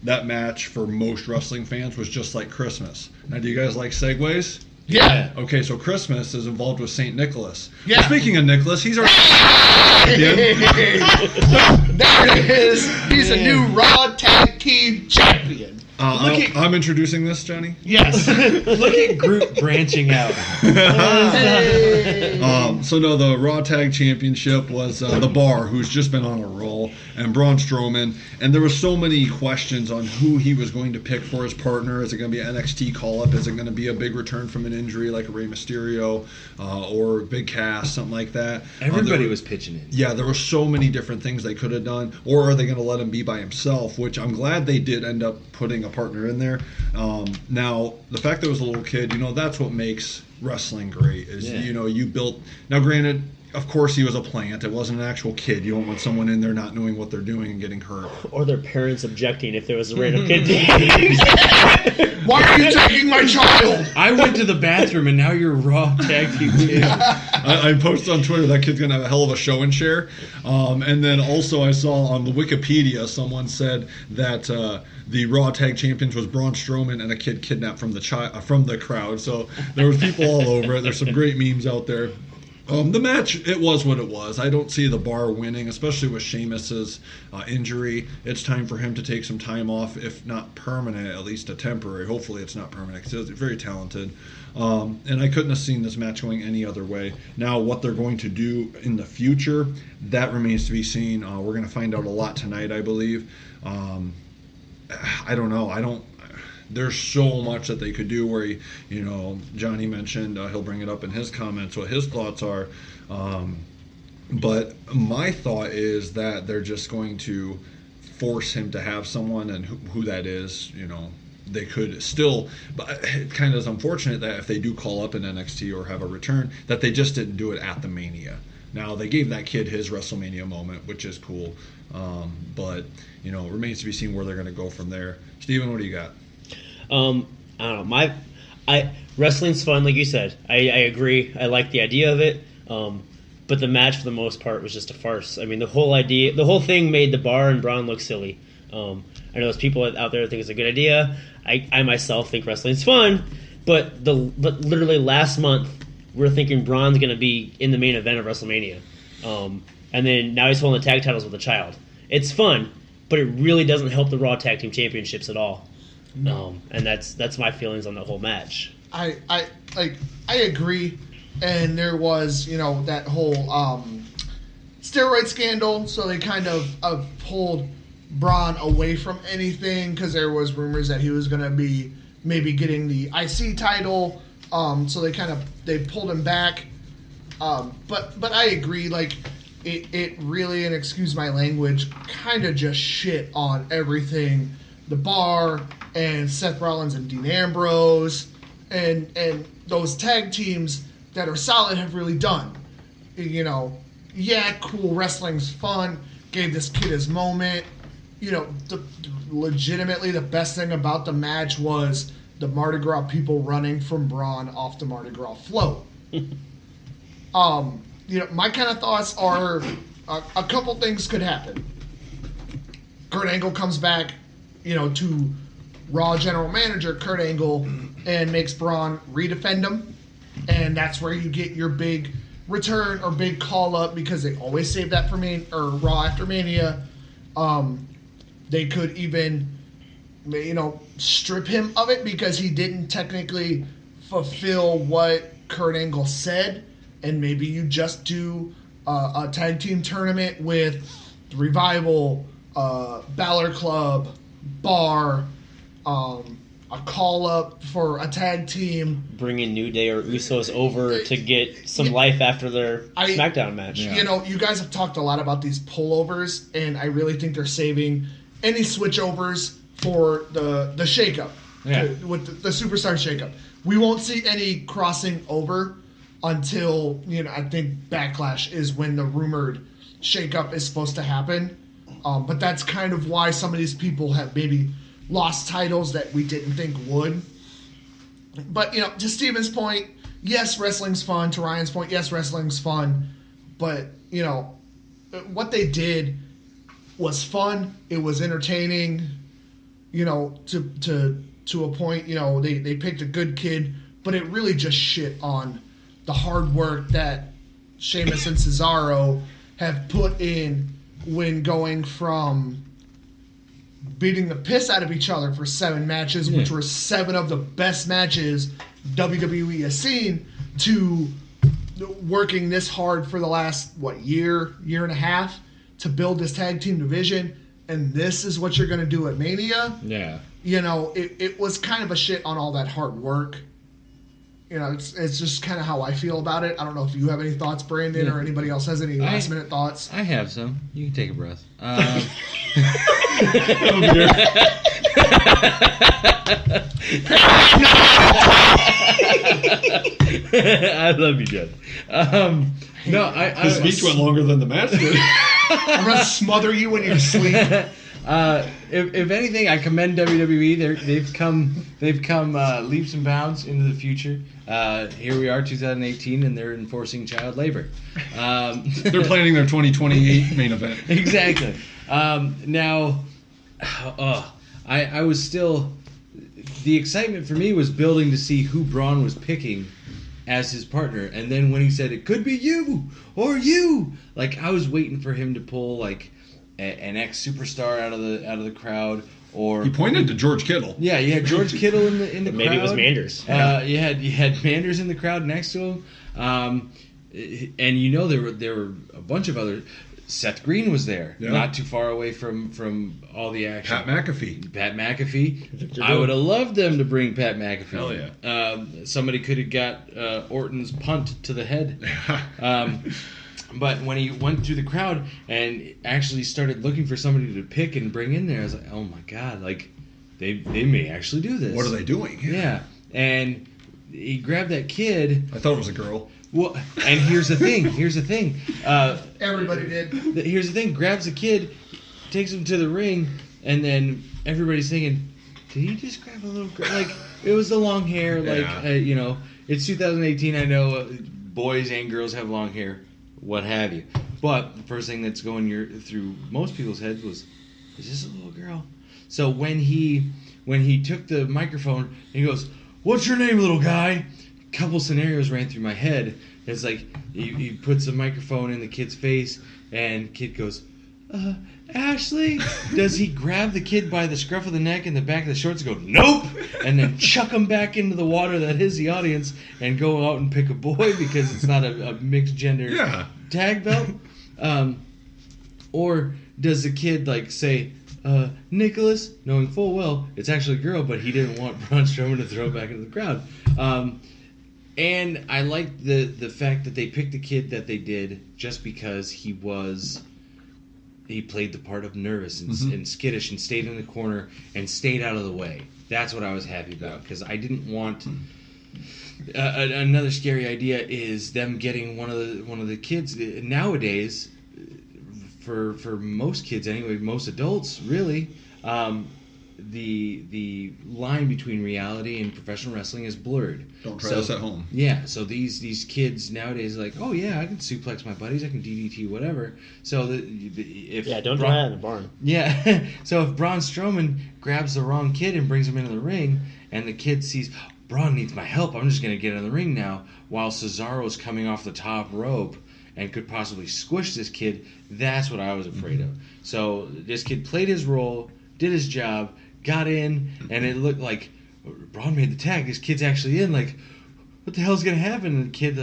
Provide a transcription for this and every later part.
that match for most wrestling fans was just like Christmas. Now, do you guys like segues? Yeah. Okay, so Christmas is involved with St. Nicholas. Yeah. Well, speaking of Nicholas, he's our... There it is. He's a new Raw Tag Team Champion. I'm introducing this, Johnny. Yes. Look at Groot branching out. So no, the Raw Tag Championship was The Bar, who's just been on a roll, and Braun Strowman. And there were so many questions on who he was going to pick for his partner. Is it going to be an NXT call-up? Is it going to be a big return from an injury like a Rey Mysterio or Big Cass, something like that? Everybody was pitching it. Yeah, there were so many different things they could have done. Or are they going to let him be by himself? Which I'm glad they did end up putting a partner in there. Now, the fact that it was a little kid, that's what makes wrestling great is, you built... Now, granted, of course he was a plant. It wasn't an actual kid. You don't want someone in there not knowing what they're doing and getting hurt. Or their parents objecting if there was a random kid. Why are you taking my child? I went to the bathroom and now you're Raw Tag Team Champion. I posted on Twitter that kid's going to have a hell of a show and share. And then also I saw on the Wikipedia someone said that the Raw Tag Champions was Braun Strowman and a kid kidnapped from the crowd. So there was people all over it. There's some great memes out there. The match, it was what it was. I don't see the Bar winning, especially with Sheamus's injury. It's time for him to take some time off, if not permanent, at least a temporary. Hopefully it's not permanent, because he's very talented. And I couldn't have seen this match going any other way. Now, what they're going to do in the future, that remains to be seen. We're going to find out a lot tonight, I believe. I don't know. There's so much that they could do where, Johnny mentioned, he'll bring it up in his comments, what his thoughts are. But my thought is that they're just going to force him to have someone, and who that is, they could still, but it kind of is unfortunate that if they do call up an NXT or have a return, that they just didn't do it at the Mania. Now, they gave that kid his WrestleMania moment, which is cool. But, it remains to be seen where they're going to go from there. Steven, what do you got? I don't know. Wrestling's fun, like you said. I agree. I like the idea of it. But the match, for the most part, was just a farce. I mean, the whole thing made the Bar and Braun look silly. I know there's people out there that think it's a good idea. I myself think wrestling's fun. But literally last month, we're thinking Braun's going to be in the main event of WrestleMania. And then now he's holding the tag titles with a child. It's fun, but it really doesn't help the Raw Tag Team Championships at all. No. And that's my feelings on the whole match. I agree, and there was that whole steroid scandal, so they kind of pulled Braun away from anything because there was rumors that he was going to be maybe getting the IC title, so they pulled him back. But I agree, it really, and excuse my language, kind of just shit on everything. The Bar and Seth Rollins and Dean Ambrose and those tag teams that are solid have really done. Cool, wrestling's fun, gave this kid his moment. Legitimately the best thing about the match was the Mardi Gras people running from Braun off the Mardi Gras float. My kind of thoughts are a couple things could happen. Kurt Angle comes back, to Raw general manager Kurt Angle and makes Braun redefend him, and that's where you get your big return or big call up, because they always save that for Raw after Mania. They could even strip him of it because he didn't technically fulfill what Kurt Angle said, and maybe you just do a tag team tournament with the Revival, Balor Club, Bar, a call up for a tag team, bringing New Day or Usos over to get some life after their SmackDown match. You guys have talked a lot about these pullovers, and I really think they're saving any switchovers for the shakeup, with the superstar shakeup. We won't see any crossing over until I think Backlash is when the rumored shakeup is supposed to happen. But that's kind of why some of these people have maybe lost titles that we didn't think would. But, to Steven's point, yes, wrestling's fun. To Ryan's point, yes, wrestling's fun. But, what they did was fun. It was entertaining. to a point. They picked a good kid, but it really just shit on the hard work that Sheamus and Cesaro have put in when going from beating the piss out of each other for 7 matches, which were 7 of the best matches WWE has seen, to working this hard for the last, year and a half to build this tag team division, and this is what you're going to do at Mania. Yeah. It was kind of a shit on all that hard work. It's just kind of how I feel about it. I don't know if you have any thoughts, Brandon, or anybody else has any last-minute thoughts. I have some. You can take a breath. I love you, Jed. No, His speech went longer than the match did. I'm going to smother you in your sleep. If anything, I commend WWE. They've come leaps and bounds into the future. Here we are, 2018, and they're enforcing child labor. They're planning their 2028 main event. Exactly. Now, I was still. The excitement for me was building to see who Braun was picking as his partner, and then when he said it could be you or you, I was waiting for him to pull an ex-superstar out of the crowd, or he pointed to George Kittle. Yeah, you had George Kittle in the crowd. Maybe it was Manders. You had Manders in the crowd next to him, and there were a bunch of other. Seth Green was there, not too far away from all the action. Pat McAfee. I would have loved them to bring Pat McAfee. Hell yeah. Somebody could have got Orton's punt to the head. But when he went through the crowd and actually started looking for somebody to pick and bring in there, I was like, oh my god, they may actually do this. What are they doing? Yeah. And he grabbed that kid. I thought it was a girl. Well, and here's the thing. Everybody did. Here's the thing. Grabs the kid, takes him to the ring, and then everybody's thinking, did he just grab a little girl? It was the long hair. It's 2018. I know boys and girls have long hair, what have you. But the first thing that's going through most people's heads was, is this a little girl? So when he took the microphone, and he goes, what's your name, little guy? Couple scenarios ran through my head. It's like he puts the microphone in the kid's face, and kid goes, Ashley? Does he grab the kid by the scruff of the neck and the back of the shorts and go, nope, and then chuck him back into the water that is the audience and go out and pick a boy because it's not a mixed gender tag belt? Or does the kid say, Nicholas, knowing full well it's actually a girl, but he didn't want Braun Strowman to throw it back into the crowd? And I like the fact that they picked the kid that they did just because he played the part of nervous and skittish and stayed in the corner and stayed out of the way. That's what I was happy about, because I didn't want another scary idea is them getting one of the kids nowadays. For most kids anyway, most adults really, the line between reality and professional wrestling is blurred. Don't try this at home. Yeah, so these kids nowadays are like, oh yeah, I can suplex my buddies, I can DDT whatever. So don't try that in the barn. Yeah, so if Braun Strowman grabs the wrong kid and brings him into the ring, and the kid sees Braun needs my help, I'm just gonna get in the ring now, while Cesaro's coming off the top rope and could possibly squish this kid, that's what I was afraid of. So this kid played his role, did his job, got in, and it looked like Braun made the tag. This kid's actually in. What the hell's gonna happen? And the kid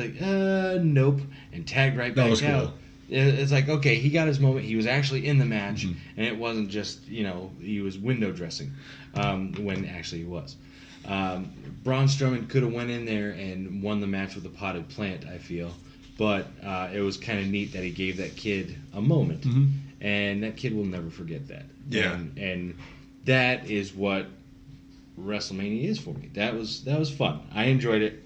nope, and tagged right back out. Cool. It's like, okay, he got his moment. He was actually in the match, and it wasn't just he was window dressing when actually he was. Braun Strowman could have went in there and won the match with a potted plant, I feel, but it was kind of neat that he gave that kid a moment, and that kid will never forget that. Yeah, and that is what WrestleMania is for me. That was fun. I enjoyed it.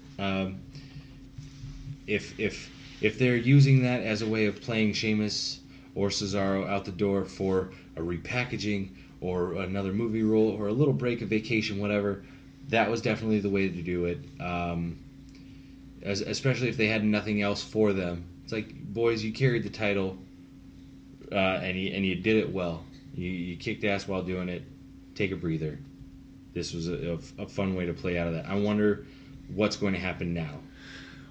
If they're using that as a way of playing Sheamus or Cesaro out the door for a repackaging or another movie role or a little break, a vacation, whatever, that was definitely the way to do it. Especially if they had nothing else for them. It's like, boys, you carried the title, and you did it well. You kicked ass while doing it. take a breather. This was a fun way to play out of that. I wonder what's going to happen now.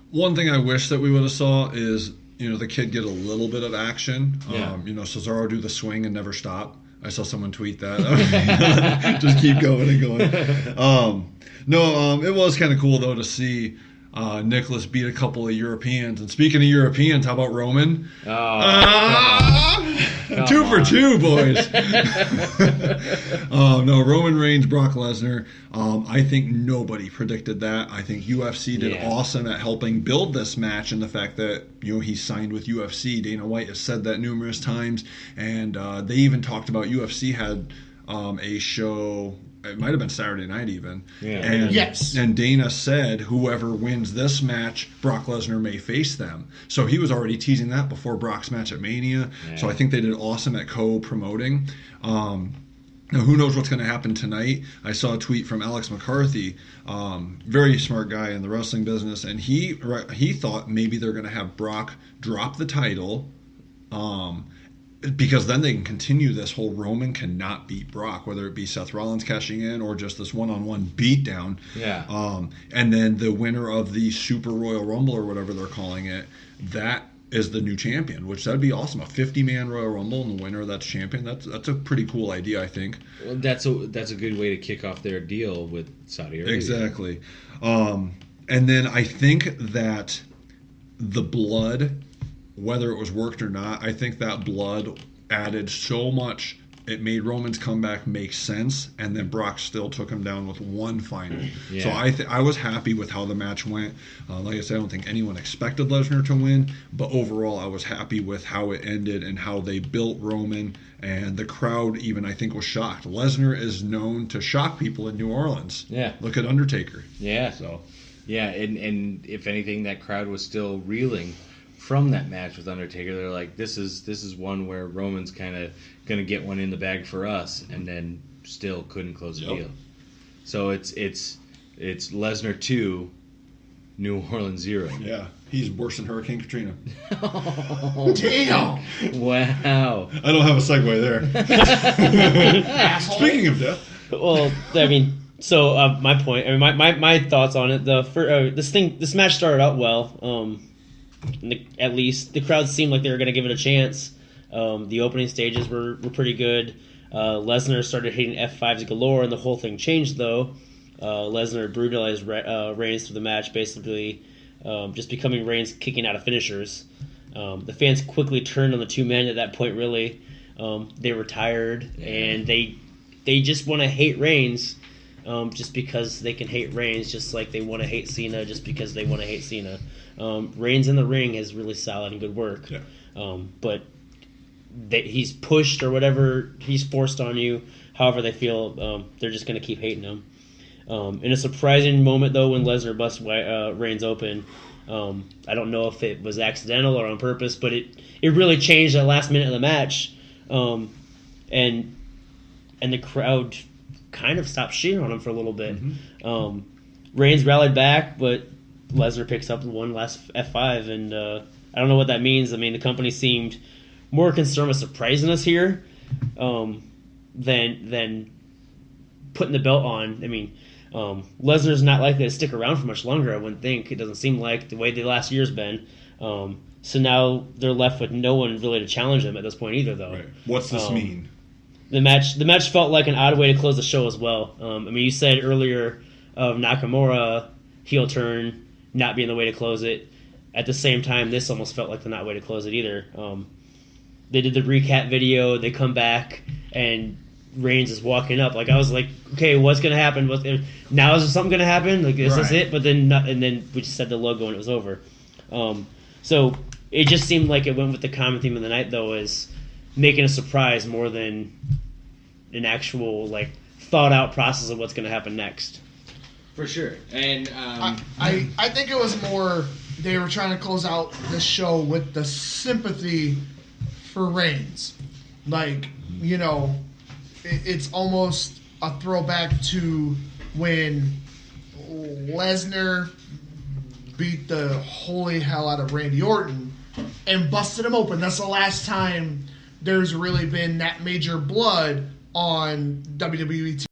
One thing I wish that we would have saw is, the kid get a little bit of action. Yeah. Cesaro do the swing and never stop. I saw someone tweet that. Just keep going and going. It was kind of cool, though, to see Nicholas beat a couple of Europeans. And speaking of Europeans, how about Roman? 2 for 2, boys. Roman Reigns, Brock Lesnar. I think nobody predicted that. I think UFC did awesome at helping build this match, and the fact that he signed with UFC. Dana White has said that numerous times, and they even talked about UFC had a show. It might have been Saturday night even. Yeah. And, yes. And Dana said whoever wins this match, Brock Lesnar may face them. So he was already teasing that before Brock's match at Mania. Yeah. So I think they did awesome at co-promoting. Now, who knows what's going to happen tonight? I saw a tweet from Alex McCarthy, very smart guy in the wrestling business, and he thought maybe they're going to have Brock drop the title, because then they can continue this whole Roman cannot beat Brock, whether it be Seth Rollins cashing in or just this one-on-one beatdown. Yeah. And then the winner of the Super Royal Rumble or whatever they're calling it, that is the new champion, which that'd be awesome. A 50-man Royal Rumble and the winner that's champion. That's a pretty cool idea, I think. Well, that's a good way to kick off their deal with Saudi Arabia. Exactly. And then I think that the blood, whether it was worked or not, I think that blood added so much. It made Roman's comeback make sense, and then Brock still took him down with one final. Yeah. So I was happy with how the match went. Like I said, I don't think anyone expected Lesnar to win, but overall I was happy with how it ended and how they built Roman, and the crowd even, I think, was shocked. Lesnar is known to shock people in New Orleans. Yeah. Look at Undertaker. Yeah. So. Yeah, and if anything, that crowd was still reeling from that match with Undertaker. They're like, this is one where Roman's kind of going to get one in the bag for us, and then still couldn't close the deal. So it's Lesnar 2, New Orleans 0. Yeah, he's worse than Hurricane Katrina. Oh, damn! Wow. I don't have a segue there. Speaking of death. Well, I mean, so my point. I mean, my thoughts on it. This match started out well. At least the crowd seemed like they were going to give it a chance. The opening stages were pretty good. Lesnar started hitting F5s galore, and the whole thing changed, though. Lesnar brutalized Reigns through the match, basically just becoming Reigns kicking out of finishers. The fans quickly turned on the two men at that point, really. They were tired, and they just want to hate Reigns just because they can hate Reigns, just like they want to hate Cena just because they want to hate Cena. Reigns in the ring is really solid and good work. Yeah. But he's pushed or whatever, he's forced on you, however they feel, they're just going to keep hating him. In a surprising moment, though, when Lesnar busts Reigns open, I don't know if it was accidental or on purpose, but it really changed that last minute of the match. And the crowd kind of stopped cheering on him for a little bit. Mm-hmm. Reigns rallied back, but Lesnar picks up one last F5, and I don't know what that means. I mean, the company seemed more concerned with surprising us here than putting the belt on. I mean, Lesnar's not likely to stick around for much longer, I wouldn't think. It doesn't seem like the way the last year's been. So now they're left with no one really to challenge them at this point either, though. Right. What's this mean? The match felt like an odd way to close the show as well. I mean, you said earlier of Nakamura heel turn not being the way to close it. At the same time, this almost felt like the not way to close it either. They did the recap video. They come back, and Reigns is walking up. Like, I was like, okay, what's going to happen? Now is there something going to happen? Like, this is it? But then and then we just said the logo, and it was over. So it just seemed like it went with the common theme of the night, though, is making a surprise more than an actual, like, thought-out process of what's going to happen next. For sure. And I think it was more they were trying to close out the show with the sympathy for Reigns. Like, you know, it's almost a throwback to when Lesnar beat the holy hell out of Randy Orton and busted him open. That's the last time there's really been that major blood on WWE